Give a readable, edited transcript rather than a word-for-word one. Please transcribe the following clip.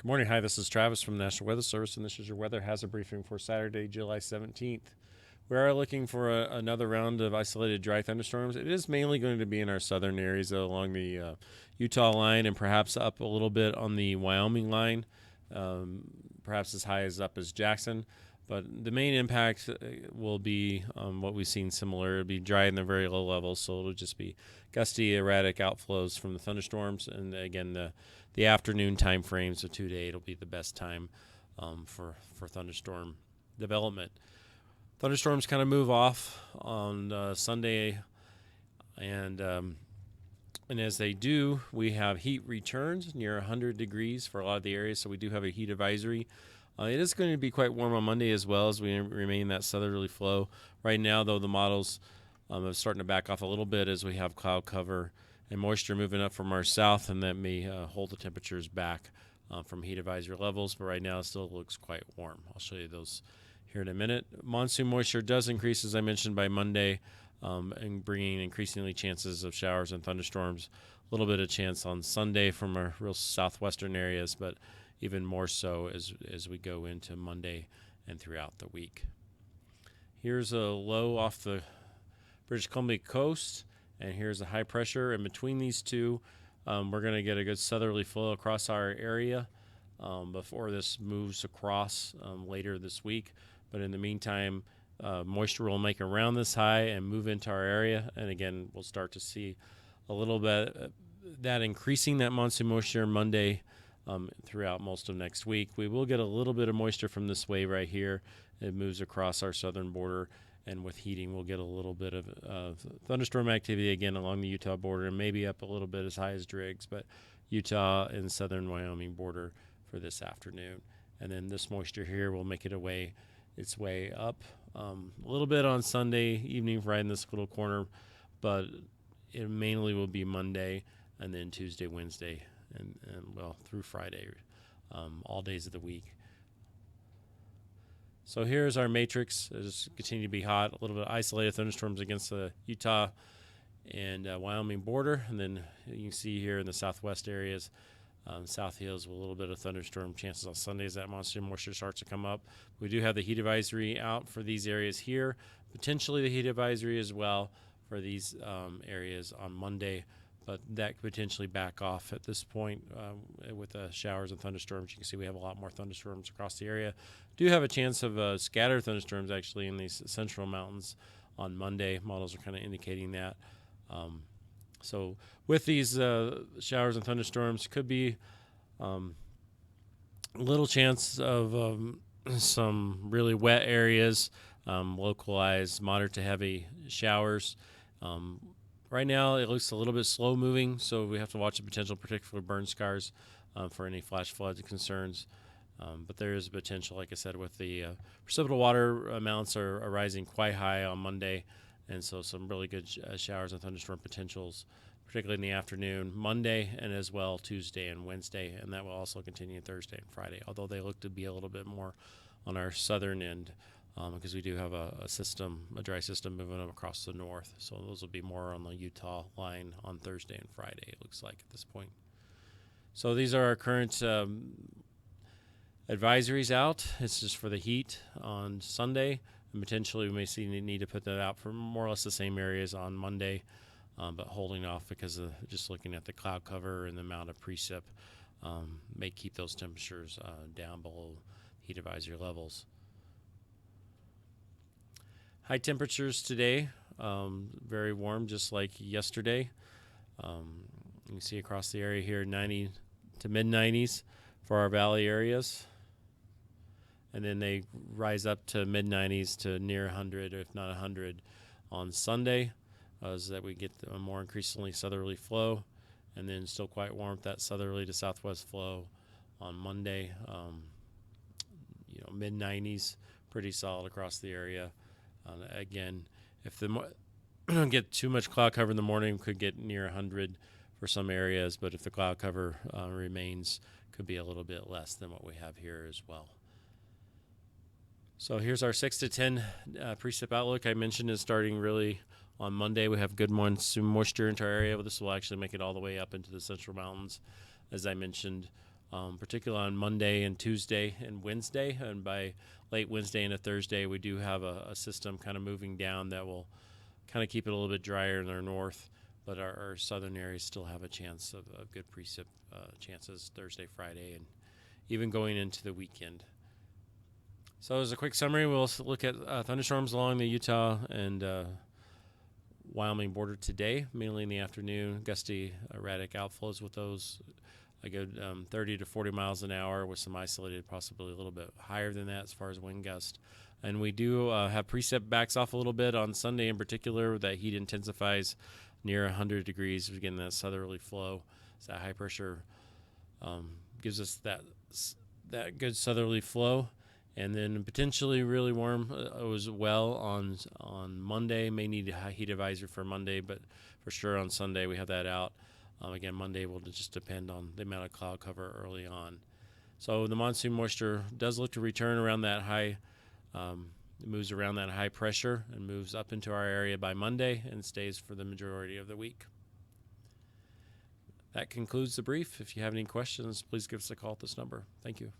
Good morning. Hi, this is Travis from the National Weather Service, and this is your weather hazard briefing for Saturday, July 17th. We are looking for another round of isolated dry thunderstorms. It is mainly going to be in our southern areas along the Utah line and perhaps up a little bit on the Wyoming line, perhaps as high as up as Jackson. But the main impact will be what we've seen similar. It'll be dry in the very low levels, so it'll just be gusty, erratic outflows from the thunderstorms. And again, the afternoon time frames of 2 to 8 will be the best time for thunderstorm development. Thunderstorms kind of move off on Sunday, and as they do, we have heat returns near 100 degrees for a lot of the areas, so we do have a heat advisory. It is going to be quite warm on Monday as well as we remain that southerly flow. Right now, though, the models are starting to back off a little bit as we have cloud cover and moisture moving up from our south, and that may hold the temperatures back from heat advisory levels. But right now, it still looks quite warm. I'll show you those here in a minute. Monsoon moisture does increase, as I mentioned, by Monday, and bringing increasingly chances of showers and thunderstorms. A little bit of chance on Sunday from our real southwestern areas, but even more so as we go into Monday and throughout the week. Here's a low off the British Columbia coast, and here's a high pressure. And between these two, we're going to get a good southerly flow across our area before this moves across later this week. But in the meantime, moisture will make around this high and move into our area. And again, we'll start to see a little bit that increasing that monsoon moisture Monday throughout most of next week. We will get a little bit of moisture from this wave right here. It moves across our southern border, and with heating, we'll get a little bit of thunderstorm activity again along the Utah border, and maybe up a little bit as high as Driggs, but Utah and southern Wyoming border for this afternoon. And then this moisture here will make its way up a little bit on Sunday evening, right in this little corner, but it mainly will be Monday and then Tuesday, Wednesday, and well, through Friday, all days of the week. So here's our matrix. It'll continue to be hot. A little bit of isolated thunderstorms against the Utah and Wyoming border. And then you can see here in the southwest areas, South Hills with a little bit of thunderstorm chances on Sunday as that monsoon moisture starts to come up. We do have the heat advisory out for these areas here. Potentially the heat advisory as well for these areas on Monday. But that could potentially back off at this point with showers and thunderstorms. You can see we have a lot more thunderstorms across the area. Do have a chance of scattered thunderstorms actually in these central mountains on Monday. Models are kind of indicating that. So with these showers and thunderstorms, could be little chance of some really wet areas, localized moderate to heavy showers. Right now, it looks a little bit slow moving, so we have to watch the potential, particular burn scars for any flash flood concerns. But there is potential, like I said, with the precipitable water amounts are rising quite high on Monday, and so some really good showers and thunderstorm potentials, particularly in the afternoon, Monday, and as well Tuesday and Wednesday, and that will also continue Thursday and Friday, although they look to be a little bit more on our southern end. Because we do have a dry system moving up across the north. So those will be more on the Utah line on Thursday and Friday, it looks like at this point. So these are our current advisories out. It's just for the heat on Sunday. And potentially we may need to put that out for more or less the same areas on Monday, but holding off because of just looking at the cloud cover and the amount of precip may keep those temperatures down below heat advisory levels. High temperatures today, very warm, just like yesterday. You can see across the area here, 90 to mid-90s for our valley areas. And then they rise up to mid-90s to near 100, if not 100, on Sunday, as that we get a more increasingly southerly flow. And then still quite warm with that southerly to southwest flow on Monday. Mid-90s, pretty solid across the area. Again, if don't get too much cloud cover in the morning, could get near 100 for some areas, but if the cloud cover remains, could be a little bit less than what we have here as well. So here's our 6 to 10 precip outlook. I mentioned is starting really on Monday. We have good monsoon moisture into our area. This will actually make it all the way up into the central mountains, as I mentioned, particularly on Monday and Tuesday and Wednesday. And by late Wednesday into Thursday, we do have a system kind of moving down that will kind of keep it a little bit drier in our north, but our southern areas still have a chance of good precip chances Thursday, Friday, and even going into the weekend. So as a quick summary, we'll look at thunderstorms along the Utah and Wyoming border today, mainly in the afternoon. Gusty, erratic outflows with those. A good 30 to 40 miles an hour with some isolated, possibly a little bit higher than that as far as wind gust. And we do have precip backs off a little bit on Sunday in particular. That heat intensifies near 100 degrees. We're getting that southerly flow. So that high pressure gives us that good southerly flow. And then potentially really warm as well on Monday. May need a high heat advisory for Monday, but for sure on Sunday we have that out. Again, Monday will just depend on the amount of cloud cover early on. So the monsoon moisture does look to return around that high. It moves around that high pressure and moves up into our area by Monday and stays for the majority of the week. That concludes the brief. If you have any questions, please give us a call at this number. Thank you.